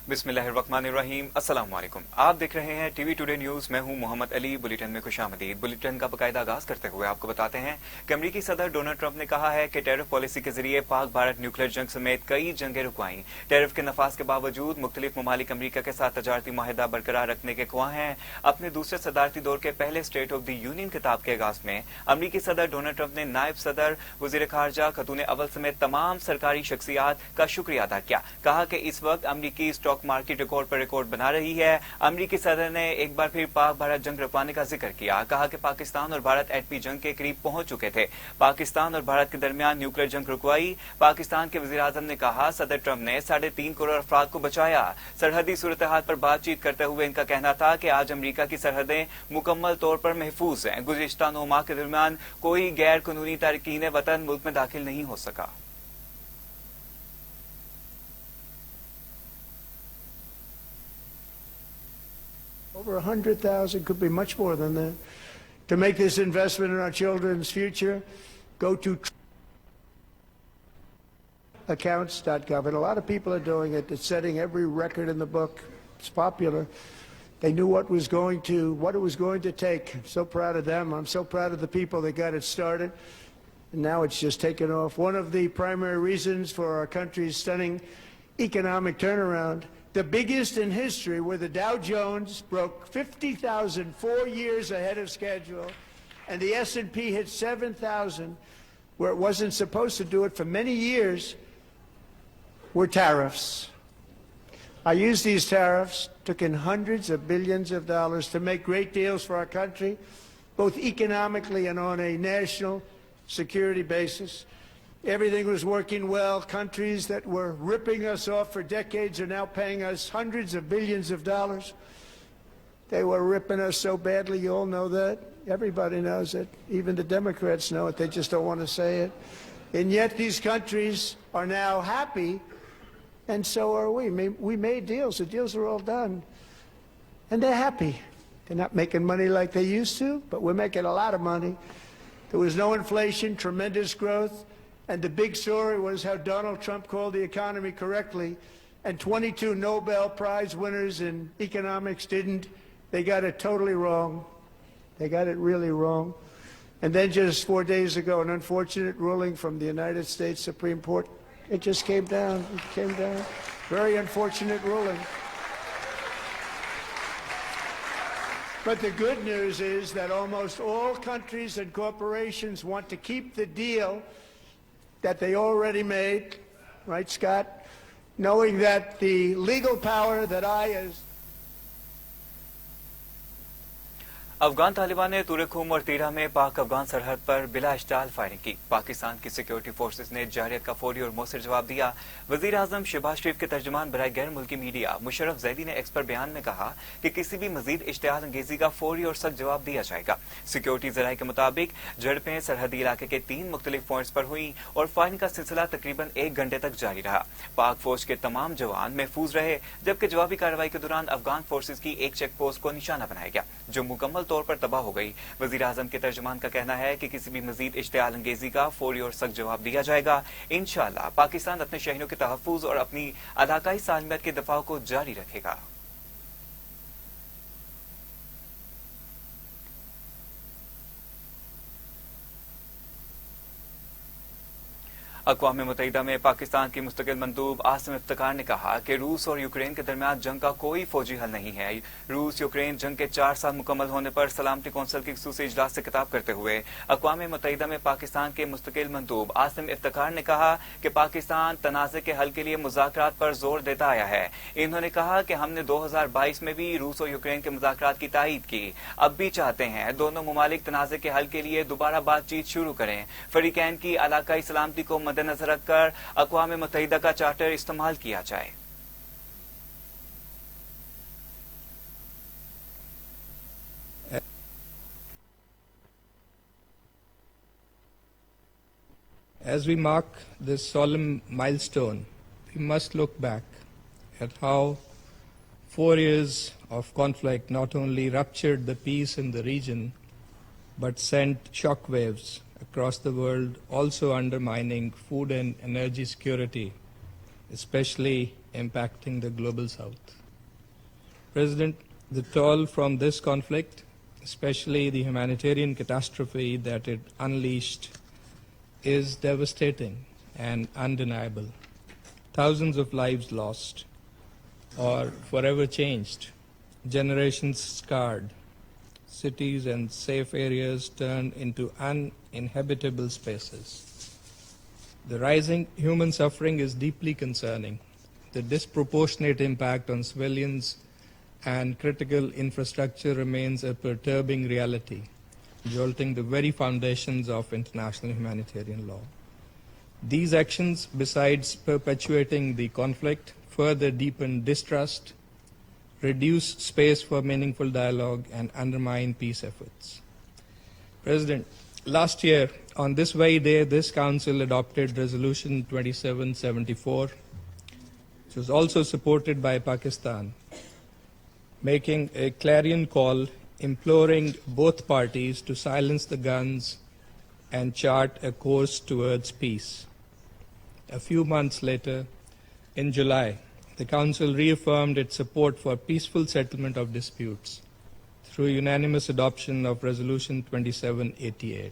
बिस्मिल्लाहिर्रहमानिर्रहीम। अस्सलाम वालेकुम। आप देख रहे हैं टीवी टुडे न्यूज। मैं हूं मोहम्मद अली। बुलेटिन में खुशामदीद। बुलेटिन का बाकायदा आगाज करते हुए आपको बताते हैं कि अमरीकी सदर डोनाल्ड ट्रंप ने कहा है कि टैरिफ पॉलिसी के जरिए पाक भारत न्यूक्लियर जंग समेत कई जंगें रुकवाई। टैरिफ के नफाज के बावजूद मुख्तलिफ ममालिक अमरीका के साथ तजारती माहिदा बरकरार रखने के ख्वाह हैं। अपने दूसरे सदारती दौर के पहले स्टेट ऑफ द यूनियन खिताब के आगाज में अमरीकी सदर डोनाल्ड ट्रंप ने नायब सदर, वजीर खारजा, खतून अव्वल समेत तमाम सरकारी शख्सियात का शुक्रिया अदा किया। कहा कि इस वक्त अमरीकी स्टॉक मार्केट रिकॉर्ड पर रिकॉर्ड बना रही है। अमरीकी सदर ने एक बार फिर पाक भारत जंग रुकवाने का जिक्र किया। कहा कि पाकिस्तान और भारत एटमी जंग के करीब पहुंच चुके थे। पाकिस्तान और भारत के दरमियान न्यूक्लियर जंग रुकवाई। पाकिस्तान के वजीर आजम ने कहा, सदर ट्रंप ने 3.5 करोड़ अफराद को बचाया। सरहदी सूरत हाल पर बातचीत करते हुए इनका कहना था कि आज अमरीका की सरहदें मुकम्मल तौर पर महफूज हैं। गुज़िश्ता 9 माह के दरमियान कोई गैर कानूनी तारकीन वतन मुल्क में दाखिल नहीं हो सका। Over 100,000, could be much more than that. To make this investment in our children's future, go to accounts.gov. And a lot of people are doing it. It's setting every record in the book. It's popular. They knew what it was going to take. I'm so proud of them. I'm so proud of the people that got it started. And now it's just taken off. One of the primary reasons for our country's stunning economic turnaround, the biggest in history, where the Dow Jones broke 50,000 4 years ahead of schedule, and the S&P hit 7,000, where it wasn't supposed to do it for many years, were tariffs. I used these tariffs, took in hundreds of billions of dollars to make great deals for our country, both economically and on a national security basis. Everything was working well. Countries that were ripping us off for decades are now paying us hundreds of billions of dollars. They were ripping us so badly, you all know that. Everybody knows it. Even the Democrats know it. They just don't want to say it. And yet these countries are now happy, and so are we. We made deals. The deals are all done. And they're happy. They're not making money like they used to, but we're making a lot of money. There was no inflation, tremendous growth. And the big story was how Donald Trump called the economy correctly, and 22 Nobel Prize winners in economics didn't. They got it totally wrong. They got it really wrong. And then just 4 days ago, an unfortunate ruling from the United States Supreme Court. It just came down. It came down. Very unfortunate ruling. But the good news is that almost all countries and corporations want to keep the deal that they already made, right, Scott? Knowing that the legal power that I, as Afghan Taliban ने तुरखुम और तीरा में पाक अफगान सरहद पर बिला इश्ताल firing की। पाकिस्तान की सिक्योरिटी फोर्सेस ने जारियत का फौरी और मौसर जवाब दिया। वजीर आजम शहबाज शरीफ के तर्जुमान बराए गैर मुल्की मीडिया मुशर्रफ जैदी ने एक्स पर बयान में कहा कि किसी भी मजीद इश्तिहाल अंगेजी का फौरी और सख्त जवाब दिया जाएगा। सिक्योरिटी जराये के मुताबिक झड़पें सरहदी इलाके के 3 मुख्तलिफ पॉइंट्स पर हुई और फायरिंग का सिलसिला तकरीबन 1 घंटे तक जारी रहा। पाक फौज के तमाम जवान महफूज रहे, जबकि जवाबी कार्रवाई के दौरान अफगान फोर्सेज की एक चेक पोस्ट को निशाना बनाया गया, जो मुकम्मल तौर पर तबाह हो गई। वजीर आजम के तर्जुमान का कहना है कि किसी भी मजीद इश्तिहाल अंगेजी का फौरी और सख्त जवाब दिया जाएगा। इंशाअल्लाह पाकिस्तान अपने शहरियों के तहफ्फुज और अपनी इलाकाई सालमियत के दफाव को जारी रखेगा। अक़वाम मुत्तहिदा में पाकिस्तान की मुस्तकिल मंदूब आसिम इफ्तिकार ने कहा कि रूस और यूक्रेन के दरमियान जंग का कोई फौजी हल नहीं है। रूस यूक्रेन जंग के 4 साल मुकम्मल होने पर सलामती कौंसिल के खसूसी इजलास से खिताब करते हुए अक़वाम मुत्तहिदा में पाकिस्तान के मुस्तकिल मंदूब आसिम इफ्तिकार ने कहा कि पाकिस्तान तनाज़े के हल के लिए मुज़ाकरात पर जोर देता आया है। इन्होंने कहा कि हमने 2022 में भी रूस और यूक्रेन के मुज़ाकरात की तायीद की। अब भी चाहते हैं दोनों ममालिक तनाज़े के हल के लिए दोबारा बातचीत शुरू करें। फरीकैन की इलाकाई सलामती को मद्देनजर रखकर अक़वाम मुत्तहिदा का चार्टर इस्तेमाल किया जाए। As we mark this solemn milestone, we must look back at how 4 years of conflict not only ruptured the peace in the region, but sent shockwaves across the world, also undermining food and energy security, especially impacting the global south. President, the toll from this conflict, especially the humanitarian catastrophe that it unleashed, is devastating and undeniable. Thousands of lives lost or forever changed, generations scarred, cities and safe areas turned into uninhabitable spaces. The rising human suffering is deeply concerning. The disproportionate impact on civilians and critical infrastructure remains a perturbing reality, jolting the very foundations of international humanitarian law. These actions, besides perpetuating the conflict, further deepen distrust, reduce space for meaningful dialogue, and undermine peace efforts. President, last year, on this very day, this Council adopted Resolution 2774, which was also supported by Pakistan, making a clarion call imploring both parties to silence the guns and chart a course towards peace. A few months later, in July, the Council reaffirmed its support for peaceful settlement of disputes through unanimous adoption of Resolution 2788.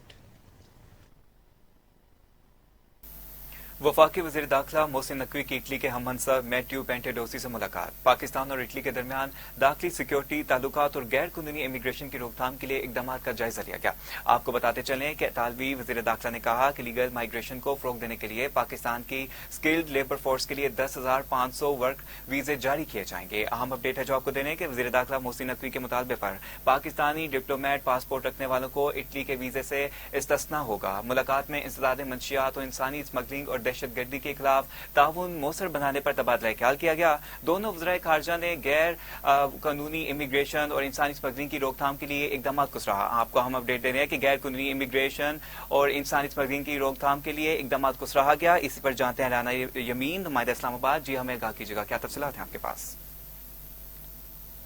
वफाकी वज़ीर दाखिला मोहसिन नकवी की Italy के हममंसब Matthew पेंटेडोसी से मुलाकात। पाकिस्तान और Italy के दरमियान दाखिली सिक्योरिटी ताल्लुकात और गैर कानूनी इमिग्रेशन की रोकथाम के लिए इकदाम का जायजा लिया गया। आपको बताते चलें कि इतालवी वज़ीर दाखिला ने कहा कि लीगल माइग्रेशन को फ़रोग़ देने के लिए पाकिस्तान की स्किल्ड लेबर फोर्स के लिए 10,500 वर्क वीज़े जारी किए जाएंगे। अहम अपडेट है जो आपको देने के वज़ीर दाखिला मोहसिन नकवी के मुतालबे पर पाकिस्तानी डिप्लोमेट पासपोर्ट रखने वालों को इटली के वीज़े से इस्तिस्ना होगा। मुलाकात में इंसदाद मंशियात और इंसानी स्मगलिंग और दहशतगर्दी के खिलाफ ताउन मौसर बनाने पर तबादला ख्याल किया गया। दोनों वज़राए खारजा ने गैर कानूनी इमिग्रेशन और इंसानी स्मगलिंग की रोकथाम के लिए इकदाम को सराहा। आपको हम अपडेट दे रहे हैं कि गैर कानूनी इमिग्रेशन और इंसानी स्मगलिंग की रोकथाम के लिए इकदाम को सराहा गया। इसी पर जानते हैं राना यमीन, नुमाइंदा इस्लामाबाद। जी हमें आगाह कीजिएगा, क्या तफसीलात हैं आपके पास?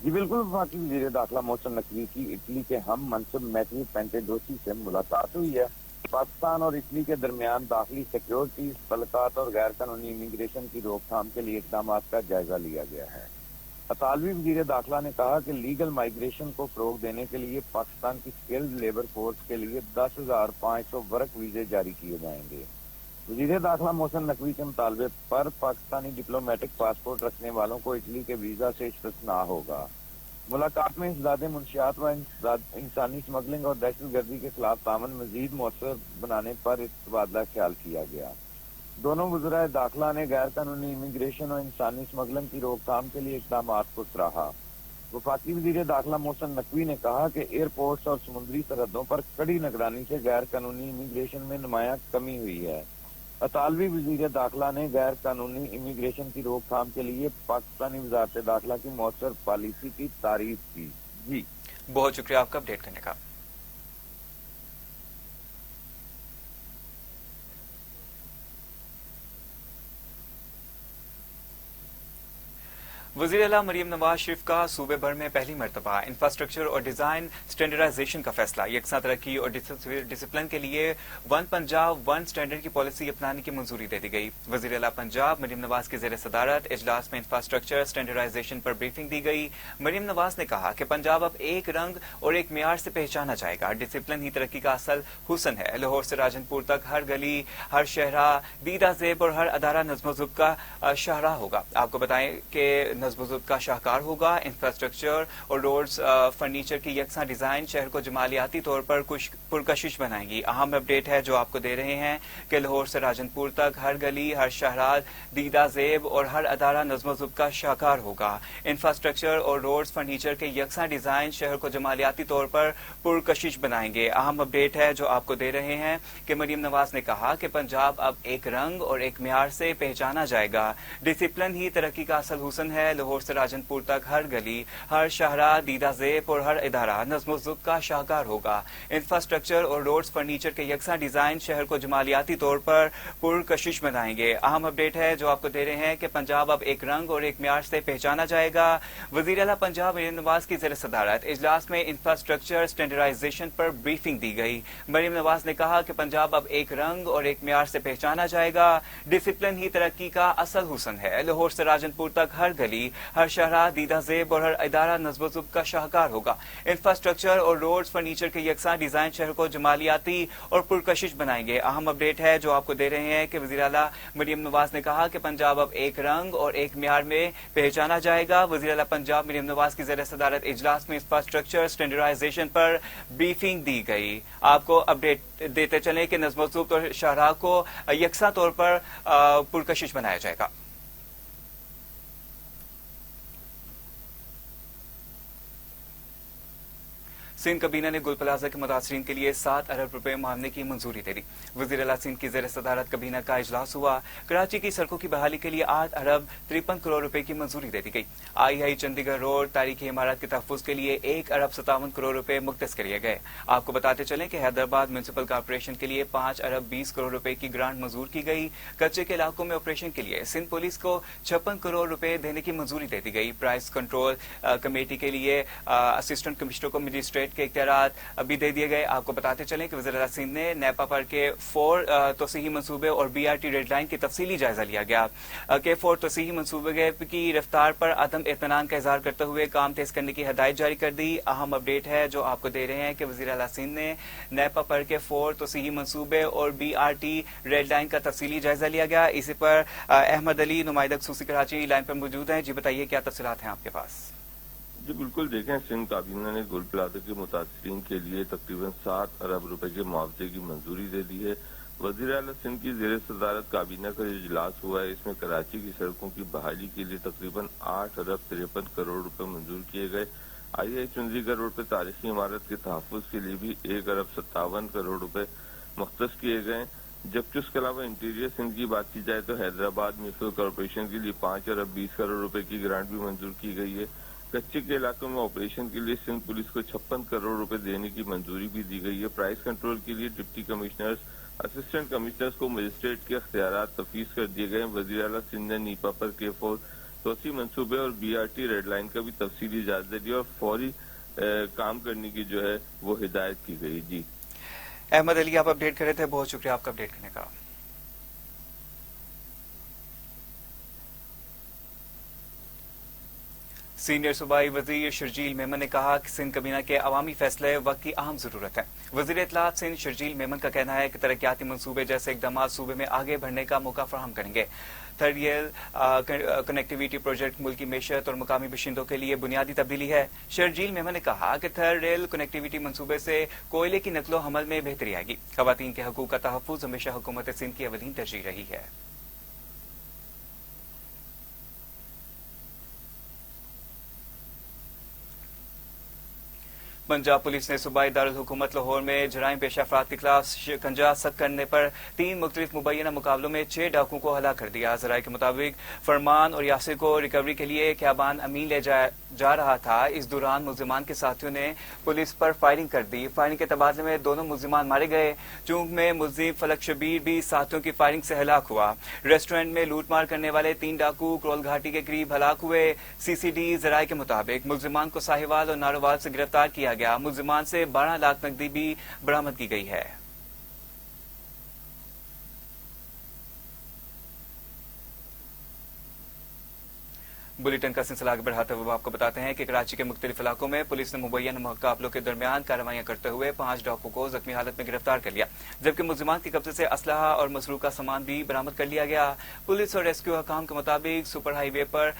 जी बिल्कुल, वफाकी वज़ीर दाखिला मोहसिन नकवी की इटली के हम मनसब मैथ्यू पेंटेडोसी से मुलाकात हुई है। पाकिस्तान और इटली के दरमियान दाखिली सिक्योरिटी तल्लुकात और गैर कानूनी इमिग्रेशन की रोकथाम के लिए इक़दाम का जायजा लिया गया है। इतालवी वज़ीर दाखिला ने कहा कि लीगल माइग्रेशन को फ़रोग़ देने के लिए पाकिस्तान की स्किल्ड लेबर फोर्स के लिए 10,500 वर्क वीज़े जारी किए जाएंगे। वज़ीर दाखिला मोहसिन नकवी के मुतालबे पर पाकिस्तानी डिप्लोमेटिक पासपोर्ट रखने वालों को इटली के वीज़ा से इस्तिस्ना होगा। मुलाकात में इंसदाद मुंशियात व इंसानी स्मगलिंग और दहशतगर्दी के खिलाफ तामन मजीद मौसर बनाने पर तबादला ख्याल किया गया। दोनों वज़राए दाखिला ने गैर कानूनी इमिग्रेशन और इंसानी स्मगलिंग की रोकथाम के लिए इक़दाम को सराहा। वफाकी वज़ीर दाखिला मोहसिन नकवी ने कहा कि एयरपोर्ट्स और समुद्री सरहदों पर कड़ी निगरानी से गैर कानूनी इमिग्रेशन में नुमायां कमी हुई है। इतालवी वज़ीर दाखिला ने गैर कानूनी इमिग्रेशन की रोकथाम के लिए पाकिस्तानी वज़ारत दाखिला की मौसर पॉलिसी की तारीफ की। जी बहुत शुक्रिया आपका अपडेट करने का। वज़ीर आला मरीम नवाज शरीफ का सूबे भर में पहली मरतबा इंफ्रास्ट्रक्चर और डिजाइन स्टैंडर्डाइजेशन का फैसला। यकसा तरक्की और डिसिप्लिन के लिए वन पंजाब वन स्टैंडर्ड की पॉलिसी अपनाने की मंजूरी दे दी गई। वज़ीर आला पंजाब मरीम नवाज के ज़ेर सदारत इजलास में इंफ्रास्ट्रक्चर स्टैंडर्डाइजेशन पर ब्रीफिंग दी गई। मरीम नवाज ने कहा कि पंजाब अब एक रंग और एक मियार से पहचाना जाएगा। डिसिप्लिन ही तरक्की का असल हुसन है। लाहौर से राजनपुर तक हर गली, हर शहरा, दीदा ज़ेब और हर अदारा नज़्म ज़ब्त का शाहराह होगा। आपको बताएं कि नज़्म ज़ब्त का शाहकार होगा। इंफ्रास्ट्रक्चर और रोड्स फर्नीचर की यकसा डिजाइन शहर को जमालियाती तौर पर कुछ पुरकशिश बनाएंगी। अहम अपडेट है जो आपको दे रहे हैं कि लाहौर से राजनपुर तक हर गली, हर शहरा, दीदा ज़ेब और हर अदारा नज़्म ज़ब्त का शाहकार होगा। इंफ्रास्ट्रक्चर और रोड्स फर्नीचर के यकसा डिजाइन शहर को जमालियाती तौर पर पुरकशिश बनाएंगे। अहम अपडेट है जो आपको दे रहे हैं कि मरीम नवाज ने कहा कि पंजाब अब एक रंग और एक मियार से पहचाना जाएगा। डिसिप्लिन ही तरक्की का असल हुसन है। है लाहौर से राजनपुर तक हर गली, हर शाहराह, दीदा ज़ेब और हर इदारा नज़्म व ज़ब्त का शाहकार होगा। इंफ्रास्ट्रक्चर और रोड्स फर्नीचर के यकसा डिजाइन शहर को जमालियाती तौर पर पुरकशिश बनाएंगे। अहम अपडेट है जो आपको दे रहे हैं कि पंजाब अब एक रंग और एक म्यार से पहचाना जाएगा। वज़ीर आला पंजाब मरियम नवाज की ज़ेर सदारत इजलास में इंफ्रास्ट्रक्चर स्टैंडर्डाइजेशन पर ब्रीफिंग दी गई। मरियम नवाज ने कहा कि पंजाब अब एक रंग और एक म्यार से पहचाना जाएगा। डिसिप्लिन ही तरक्की का असल हुस्न है। लाहौर से राजनपुर तक हर गली, हर शाहराह, दीदा ज़ेब और हर इदारा नज़्म व ज़ब्त का शाहकार होगा। इंफ्रास्ट्रक्चर और रोड्स फर्नीचर के यकसा डिजाइन शहर को जमालियाती और पुरकशिश बनाएंगे। अहम अपडेट है जो आपको दे रहे हैं कि वज़ीर आला मरियम नवाज ने कहा कि पंजाब अब एक रंग और एक म्यार में पहचाना जाएगा। वज़ीर आला पंजाब मरियम नवाज की ज़ेर सदारत इजलास में इंफ्रास्ट्रक्चर स्टैंडर्डाइजेशन पर ब्रीफिंग दी गई। आपको अपडेट देते चलें कि नज़्म व ज़ब्त और शाहराह को यकसा तौर पर पुरकशिश बनाया जाएगा। सिंध कबीना ने गुल प्लाजा के मुतासरीन के लिए 7 अरब रुपए मामले की मंजूरी दे दी। वज़ीर आला सिंध की ज़ेर सदारत कबीना का इजलास हुआ। कराची की सड़कों की बहाली के लिए 8 अरब 53 करोड़ रुपए की मंजूरी दे दी गई। आई चंडीगढ़ रोड तारीखी इमारत के तहफ़्फ़ुज़ के लिए 1 अरब 57 करोड़ रुपए मुख्तस किए गए। आपको बताते चलें कि हैदराबाद म्यूनसिपल कॉर्पोरेशन के लिए 5 अरब 20 करोड़ रुपए की ग्रांट मंजूर की गई। कच्चे के इलाकों में ऑपरेशन के लिए सिंध पुलिस को 56 करोड़ रुपए देने की मंजूरी दे दी गई। प्राइस कंट्रोल कमेटी के लिए असिस्टेंट कमिश्नर को मजिस्ट्रेट के इख्तियारात अभी दे दिए गए। आपको बताते चलें कि वज़ीर आला सिंध ने नेपा पर के 4 तोसीही मंसूबे और BRT रेड लाइन की तफसीली जायजा लिया गया। के 4 तोसीही मंसूबे की रफ्तार पर अदम इत्मीनान का इजहार करते हुए काम तेज करने की हदायत जारी कर दी। अहम अपडेट है जो आपको दे रहे हैं कि वज़ीर आला सिंध ने नेपा पर के 4 तोसीही मंसूबे और BRT रेड लाइन का तफसीली जायजा लिया गया। इसी पर अहमद अली नुमाइंदा खसूसी कराची लाइन पर मौजूद हैं। जी बताइए क्या तफसीलात हैं आपके पास? जी बिल्कुल, देखें सिंध काबीना ने गुल प्लाजा के मुतासरीन के लिए तकरीबन 7 अरब रुपए के मुआवजे की मंजूरी दे दी है। वज़ीर आला सिंध की ज़ेर सदारत काबीना का इजलास हुआ है। इसमें कराची की सड़कों की बहाली के लिए तकरीबन 8 अरब 53 करोड़ रुपए मंजूर किए गए। आई चंडीगढ़ रोड पर तारीखी इमारत के तहफ़्फ़ुज़ के लिए भी 1 अरब 57 करोड़ रुपए मुख्तस किए गए। जबकि उसके अलावा इंटीरियर सिंध की बात की जाए तो हैदराबाद म्यूनसिपल कॉर्पोरेशन के लिए 5 अरब 20 करोड़ रुपए की ग्रांट भी मंजूर की गई है। कच्चे के इलाकों में ऑपरेशन के लिए सिंध पुलिस को 56 करोड़ रुपए देने की मंजूरी भी दी गई है। प्राइस कंट्रोल के लिए डिप्टी कमिश्नर्स, असिस्टेंट कमिश्नर्स को मजिस्ट्रेट के इख्तियारात तफवीज़ कर दिए गए। वज़ीर आला सिंध ने नीपा पर K4 तोसी मंसूबे और BRT रेड लाइन का भी तफसीली जायजा लिया और फौरी काम करने की जो है वो हिदायत की गई। जी अहमद अली आप अपडेट कर रहे थे, बहुत शुक्रिया आपका अपडेट करने का। सीनियर सूबाई वजीर शर्जील मेमन ने कहा कि सिंध कबीना के अवामी फैसले वक्त की अहम जरूरत है। वजीर इत्तलात सिंध शर्जील मेमन का कहना है कि तरक्याती मंसूबे जैसे इकदाम सूबे में आगे बढ़ने का मौका फराहम करेंगे। थर्ड रेल कनेक्टिविटी प्रोजेक्ट मुल्क की मैशत और मुकामी बशिंदों के लिए बुनियादी तब्दीली है। शर्जील मेमन ने कहा कि थर्ड रेल कनेक्टिविटी मंसूबे से कोयले की नकलो हमल में बेहतरी आएगी। खवातीन के हकूक का तहफ़्फ़ुज़ हमेशा हुकूमत सिंध की अवलीन तरजीह रही है। पंजाब पुलिस ने सूबाई दारुल हुकूमत लाहौर में जराइम पेश अफराद के खिलाफ शिकंजा सख्त करने पर 3 मुख्तलिफ मुबैना मुकाबलों में 6 डाकुओं को हलाक कर दिया। जराये के मुताबिक फरमान और यासिर को रिकवरी के लिए ख्याबान अमीन ले जा रहा था। इस दौरान मुल्जिमान के साथियों ने पुलिस पर फायरिंग कर दी। फायरिंग के तबादले में दोनों मुल्जिमान मारे गए। चूंक में मुल्जिम फलक शबीर भी साथियों की फायरिंग से हलाक हुआ। रेस्टोरेंट में लूटमार करने वाले 3 डाकू क्रोल घाटी के करीब हलाक हुए। CCD जराये के मुताबिक मुल्जिमान को साहिवाल और नारोवाल से गिरफ्तार किया गया। मुल्जिमान से 12 लाख नकदी भी बरामद की गई है। बुलेटिन का सिलसिला आगे बढ़ाते हुए आपको बताते हैं कि कराची के मुख्तलिफ इलाकों में पुलिस ने मुबैना मुकाबलों के दरमियान कार्रवाइयां करते हुए 5 डाकुओं को जख्मी हालत में गिरफ्तार कर लिया, जबकि मुल्जिमान के कब्जे से असलहा और मसरूका सामान भी बरामद कर लिया गया। पुलिस और रेस्क्यू हकाम के मुताबिक सुपर हाईवे पर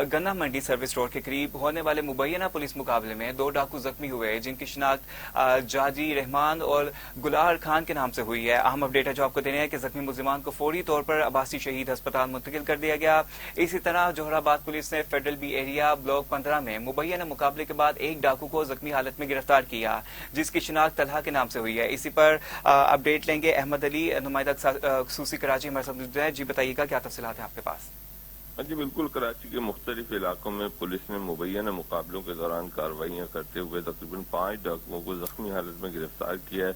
गन्ना मंडी सर्विस रोड के करीब होने वाले मुबैना पुलिस मुकाबले में 2 डाकू जख्मी हुए, जिनकी शिनाख्त जाजी रहमान और गुलार खान के नाम से हुई है। अहम अपडेट है जो आपको देने हैं कि जख्मी मुल्जिमान को फौरी तौर पर अब्बासी शहीद अस्पताल मुंतकिल कर दिया गया। इसी तरह जोहराबाद पुलिस ने फेडरल बी एरिया ब्लॉक 15 में मुबैना मुकाबले के बाद 1 डाकू को जख्मी हालत में गिरफ्तार किया, जिसकी शिनाख्त तलहा के नाम से हुई है। इसी पर अपडेट लेंगे अहमद अली नुमाइंदा खसूसी कराची हमारे साथ मौजूद है। जी बताइएगा क्या तफसीलात है आपके पास? جی بالکل، کراچی کے مختلف علاقوں میں پولیس نے مبینہ مقابلوں کے دوران کارروائیاں کرتے ہوئے تقریباً 5 ڈاکوؤں کو زخمی حالت میں گرفتار کیا ہے۔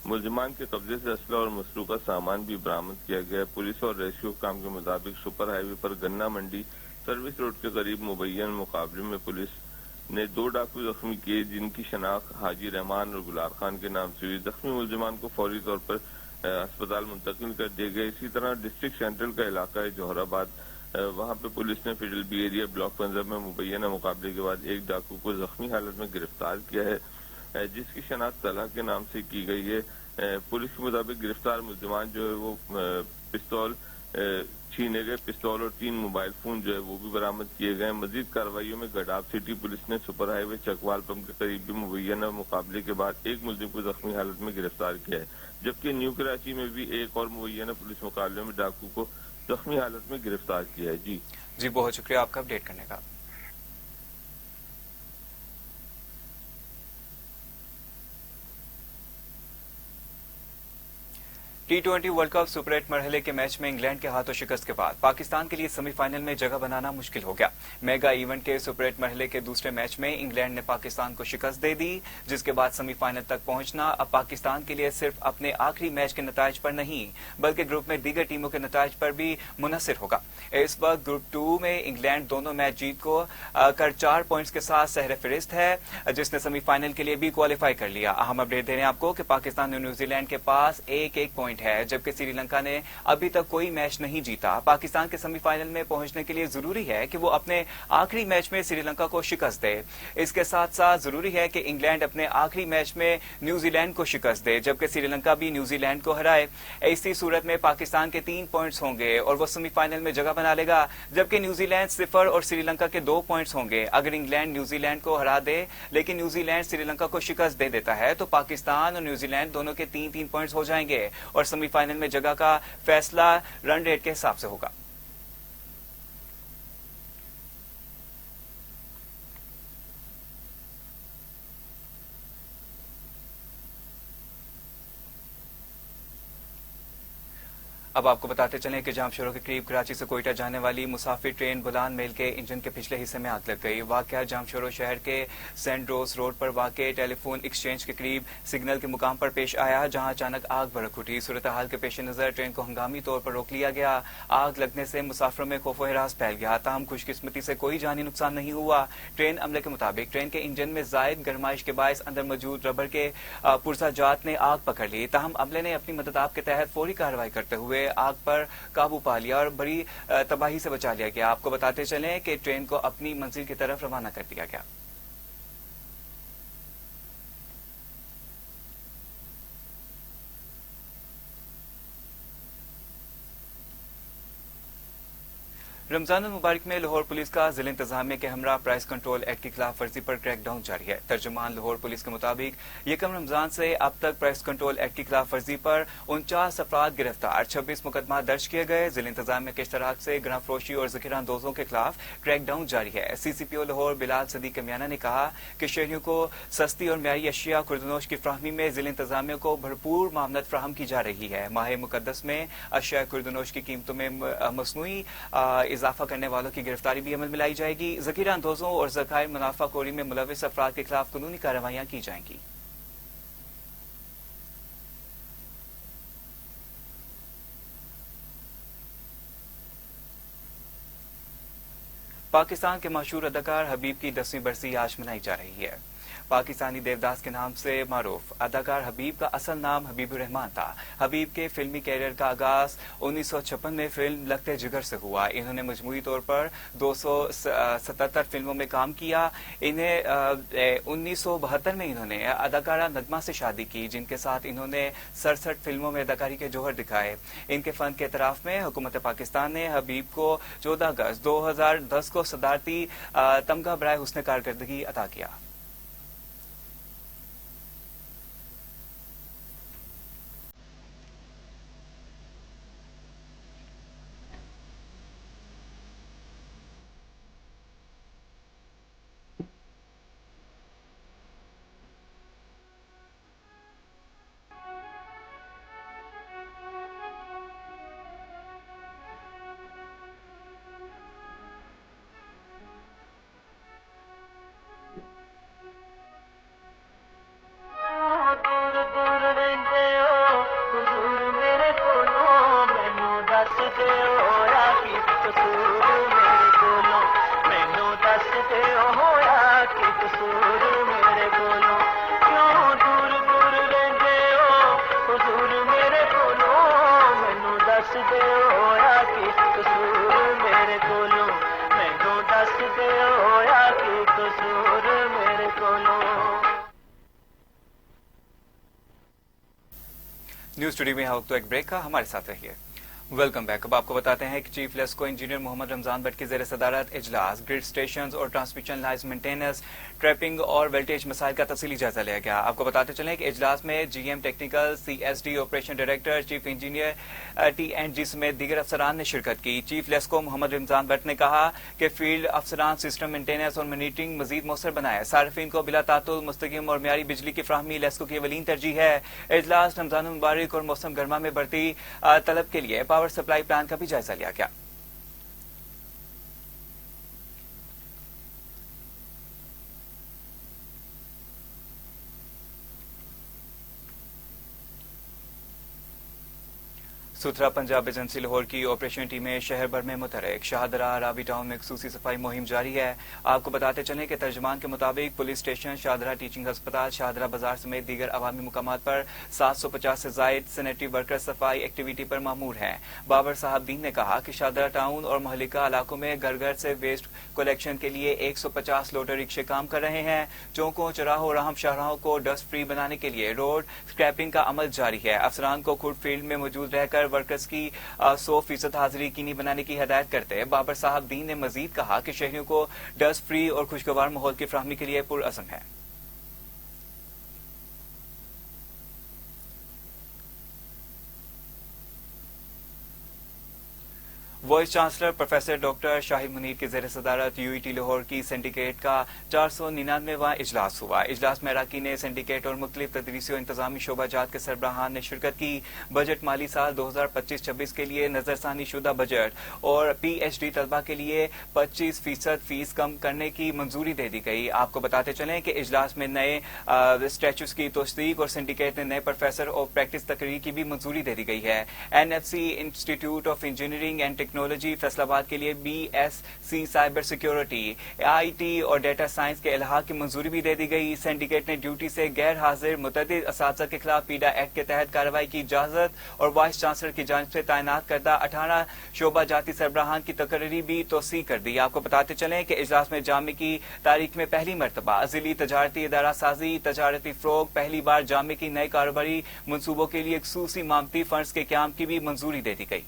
ملزمان کے قبضے سے اسلحہ اور مسروقہ سامان بھی برآمد کیا گیا ہے۔ پولیس اور ریسکیو کام کے مطابق سپر ہائی وے پر گنا منڈی سروس روڈ کے قریب مبینہ مقابلے میں پولیس نے 2 ڈاکو زخمی کیے، جن کی شناخت حاجی رحمان اور گلار خان کے نام سے ہوئی۔ زخمی ملزمان کو فوری طور پر اسپتال منتقل کر دیے گئے۔ اسی طرح ڈسٹرکٹ سینٹرل کا علاقہ ہے جوہر آباد، وہاں پہ پولیس نے فیڈل بی ایریا بلاک 15 میں مبینہ مقابلے کے بعد 1 ڈاکو کو زخمی حالت میں گرفتار کیا ہے، جس کی شناخت طلحہ کے نام سے کی گئی ہے۔ پولیس کے مطابق گرفتار ملزمان جو ہے وہ پستول چھینے گئے، پستول اور 3 موبائل فون جو ہے وہ بھی برآمد کیے گئے ہیں۔ مزید کارروائیوں میں گڈاب سٹی پولیس نے سپر ہائی وے چکوال پمپ کے قریب بھی مبینہ مقابلے کے بعد 1 ملزم کو زخمی حالت میں گرفتار کیا ہے، جبکہ نیو کراچی میں بھی 1 اور مبینہ پولیس مقابلے میں ڈاکو کو زخمی حالت میں گرفتار کیا ہے۔ جی بہت شکریہ آپ کا اپڈیٹ کرنے کا۔ T20 ورلڈ کپ سپر 8 مرحلے کے میچ میں انگلینڈ کے ہاتھوں شکست کے بعد پاکستان کے لیے سیمی فائنل میں جگہ بنانا مشکل ہو گیا۔ میگا ایونٹ کے سپر 8 مرحلے کے دوسرے میچ میں انگلینڈ نے پاکستان کو شکست دے دی، جس کے بعد سیمی فائنل تک پہنچنا اب پاکستان کے لیے صرف اپنے آخری میچ کے نتائج پر نہیں بلکہ گروپ میں دیگر ٹیموں کے نتائج پر بھی منحصر ہوگا۔ اس وقت گروپ 2 میں انگلینڈ دونوں میچ جیت کو کر 4 پوائنٹس کے ساتھ سہر فہرست ہے، جس نے سیمی فائنل کے لیے بھی کوالیفائی کر لیا۔ اہم اپڈیٹ دے رہے ہیں آپ کو کہ پاکستان اور نیوزی لینڈ کے پاس 1-1 پوائنٹ ہے، جبکہ سری لنکا نے ابھی تک کوئی میچ نہیں جیتا۔ پاکستان کے سیمی فائنل میں پہنچنے کے لیے ضروری ہے کہ وہ اپنے آخری میچ میں سری لنکا کو شکست دے۔ اس کے ساتھ ساتھ ضروری ہے کہ انگلینڈ اپنے آخری میچ میں نیوزی لینڈ کو شکست دے، جبکہ سری لنکا بھی نیوزی لینڈ کو ہرائے۔ اسی صورت میں پاکستان کے 3 پوائنٹس ہوں گے اور وہ سیمی فائنل میں جگہ بنا لے گا، جبکہ نیوزی لینڈ 0 اور سری لنکا کے 2 پوائنٹس ہوں گے۔ اگر انگلینڈ نیوزی لینڈ کو ہرا دے لیکن نیوزی لینڈ سری لنکا کو شکست دے دیتا ہے تو پاکستان اور نیوزی لینڈ دونوں کے 3 پوائنٹس ہو جائیں گے اور سیمی فائنل میں جگہ کا فیصلہ رن ریٹ کے حساب سے ہوگا۔ اب آپ کو بتاتے چلیں کہ جامشورو کے قریب کراچی سے کوئٹہ جانے والی مسافر ٹرین بلان میل کے انجن کے پچھلے حصے میں آگ لگ گئی۔ واقعہ جامشورو شہر کے سینٹ روز روڈ پر واقع ٹیلی فون ایکسچینج کے قریب سگنل کے مقام پر پیش آیا، جہاں اچانک آگ بھڑک اٹھی۔ صورتحال کے پیش نظر ٹرین کو ہنگامی طور پر روک لیا گیا۔ آگ لگنے سے مسافروں میں خوف و ہراس پھیل گیا، تاہم خوش قسمتی سے کوئی جانی نقصان نہیں ہوا۔ ٹرین عملے کے مطابق ٹرین کے انجن میں زائد گرمائش کے باعث اندر موجود ربڑ کے پرزہ جات نے آگ پکڑ لی، تاہم عملے نے اپنی مدد کے تحت فوری کارروائی کرتے ہوئے آگ پر قابو پا لیا اور بڑی تباہی سے بچا لیا گیا۔ آپ کو بتاتے چلیں کہ ٹرین کو اپنی منزل کی طرف روانہ کر دیا گیا۔ رمضان المبارک میں لاہور پولیس کا ضلع انتظامیہ کے ہمراہ پرائز کنٹرول ایکٹ کی خلاف ورزی پر کریک ڈاؤن جاری ہے۔ ترجمان لاہور پولیس کے مطابق 1 رمضان سے اب تک پرائز کنٹرول ایکٹ کی خلاف ورزی پر 49 افراد گرفتار، 26 مقدمات درج کیے گئے۔ ضلع انتظامیہ کے اشتراک سے گراں فروشی اور ذخیرہ اندوزوں کے خلاف کریک ڈاؤن جاری ہے۔ سی سی پی او لاہور بلال صدیق کمیانہ نے کہا کہ شہریوں کو سستی اور معیاری اشیاء خوردنوش کی فراہمی میں ضلع انتظامیہ کو بھرپور معاونت فراہم کی جا رہی ہے۔ ماہ مقدس میں اشیاء خوردنوش کی قیمتوں میں مصنوعی اضافہ کرنے والوں کی گرفتاری بھی عمل میں لائی جائے گی۔ ذخیرہ اندوزوں اور ذخائر منافع خوری میں ملوث افراد کے خلاف قانونی کارروائیاں کی جائیں گی۔ پاکستان کے مشہور اداکار حبیب کی 10ویں برسی آج منائی جا رہی ہے۔ پاکستانی دیوداس کے نام سے معروف اداکار حبیب کا اصل نام حبیب الرحمان تھا۔ حبیب کے فلمی کیریئر کا آغاز 1956 میں فلم لگتے جگر سے ہوا۔ انہوں نے مجموعی طور پر 277 فلموں میں کام کیا۔ انہیں 1972 میں انہوں نے اداکارہ نغمہ سے شادی کی، جن کے ساتھ انہوں نے 67 فلموں میں اداکاری کے جوہر دکھائے۔ ان کے فن کے اعتراف میں حکومت پاکستان نے حبیب کو 14 اگست 2010 کو صدارتی تمغہ برائے حسن کارکردگی عطا کیا۔ दसदे होया कि कसूर मेरे कोलों क्यों दूर दूर रहिंदे हो हुजूर मेरे कोलों मैनू दसदे होया कि कसूर मेरे कोलों मैनू दसदे होया कि कसूर मेरे कोलों। न्यूज स्टूडियो में वक्त तो एक ब्रेक का, हमारे साथ रहिए। Welcome back. अब आपको बताते हैं कि चीफ लेस्को इंजीनियर मोहम्मद रमजान भट्ट की जेर सदारत इजलास ग्रिड स्टेशन और ट्रांसमिशन लाइन्स मेंटेनेंस ट्रैपिंग और वेल्टेज मसाइल का तफसीली जायजा लिया गया। आपको बताते चलें कि इजलास में GM technical, CSD operation director, chief engineer TNG समेत दीगर अफसरान ने शिरकत की। चीफ लेस्को मोहम्मद रमजान भट्ट ने कहा कि फील्ड अफसरान सिस्टम मेंटेनेंस और मॉनिटरिंग मजीद मौसर बनाए। सार्फिन को बिला तातुल मुस्तकिम और म्यारी बिजली की फ्राहमी लेस्को की अवलीन तरजीह है। इजलास रमजान मुबारक और मौसम गर्मा में बढ़ती तलब के लिए पावर सप्लाई प्लान का भी जायजा लिया गया। सुथरा पंजाब एजेंसी लाहौर की ऑपरेशन टीमें शहर भर में मुतहरिक। शाहदरा रावी टाउन में खसूसी सफाई मुहिम जारी है। आपको बताते चलें कि तर्जमान के मुताबिक पुलिस स्टेशन, शाहदरा टीचिंग अस्पताल, शाहदरा बाजार समेत दीगर अवामी मुकामात पर 750 से जायद सैनिटरी वर्कर सफाई एक्टिविटी पर मामूर हैं। बाबर साहब दीन ने कहा कि शाहदरा टाउन और महलिका इलाकों में घर घर से वेस्ट कलेक्शन के लिए 150 लोडर रिक्शे काम कर रहे हैं। चौकों, चौराहों और अहम शाहराहों को डस्ट फ्री बनाने के लिए रोड स्क्रैपिंग का अमल जारी है। अफसरान को खुद फील्ड में मौजूद रहकर वर्कर्स की 100% हाजिरी यकीनी बनाने की हिदायत करते बाबर साहब दीन ने मजीद कहा कि शहरियों को डस्ट फ्री और खुशगवार माहौल की फ्राहमी के लिए पुरअज़म है। Vice chancellor professor doctor Shahid Munir की जेर सदारत यूईटी लाहौर की सिंडिकेट का 499वां इजलास हुआ। इजलास में अरकान सिंडिकेट और मुख्तलिफ तदरीसी और इंतजामी शोबाजात के सरबराहान ने शिरकत की। बजट माली साल 2025-26 के लिए नजरसानी शुदा बजट और पीएचडी तलबा के लिए 25% फीस कम करने की मंजूरी दे दी गई। आपको बताते चलें कि इजलास में नए स्टैचूज की तस्दीक और सिंडिकेट ने नए प्रोफेसर और प्रैक्टिस तकरीर की भी मंजूरी दे दी गई है। NFC institute of engineering and technology Faisalabad के लिए बीएससी साइबर सिक्योरिटी, आईटी और डेटा साइंस के इलाहा की मंजूरी भी दे दी गई। सिंडिकेट ने ड्यूटी से गैर हाजिर मुतअद्दिद असातिज़ा के खिलाफ पीडा एक्ट के तहत कार्रवाई की इजाजत और वाइस चांसलर की जानिब से तैनात करदा 18 शोबा जाती सरबराहान की तकर्री भी तोसी कर दी। आपको बताते चलें कि इजलास में जामे की तारीख में पहली मरतबा जिली तजारती इदारा साजी, तजारती फरोग, पहली बार जामे की नए कारोबारी मनसूबों के लिए खसूसी मामती फंड्स के क्याम की भी मंजूरी दे दी गई।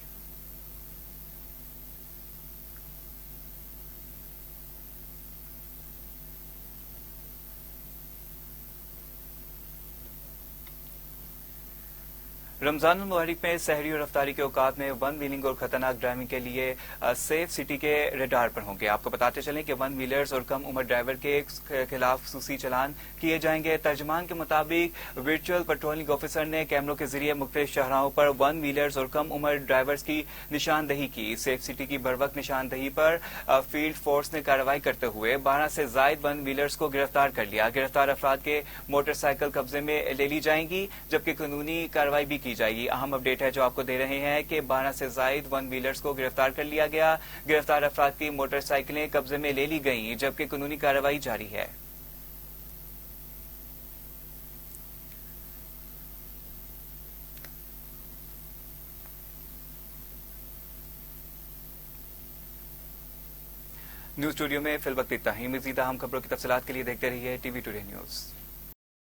रमजान मुबारक में सहरी और अफ्तारी के औकात में वन व्हीलिंग और खतरनाक ड्राइविंग के लिए सेफ सिटी के रेडार पर होंगे। आपको बताते चलें कि वन व्हीलर्स और कम उम्र ड्राइवर के खिलाफ खसूसी चलान किए जाएंगे। तर्जमान के मुताबिक वर्चुअल पेट्रोलिंग ऑफिसर ने कैमरों के जरिए मुख्तलिफ शहरों पर वन व्हीलर्स और कम उम्र ड्राइवर्स की निशानदही की। सेफ सिटी की बरवक्त निशानदही पर फील्ड फोर्स ने कार्रवाई करते हुए 12 से जायद वन व्हीलर्स को गिरफ्तार कर लिया। गिरफ्तार अफराद के मोटरसाइकिल कब्जे में ले ली जाएंगी, जबकि कानूनी कार्रवाई भी की जाएगी। अहम अपडेट है जो आपको दे रहे हैं कि 12 से जायद वन व्हीलर्स को गिरफ्तार कर लिया गया। गिरफ्तार अफराद की मोटरसाइकिलें कब्जे में ले ली गईं, जबकि कानूनी कार्रवाई जारी है। न्यूज स्टूडियो में फिल वक्त इतना ही। मज़ीद अहम खबरों की तफसीलात के लिए देखते रहिए टीवी टुडे न्यूज।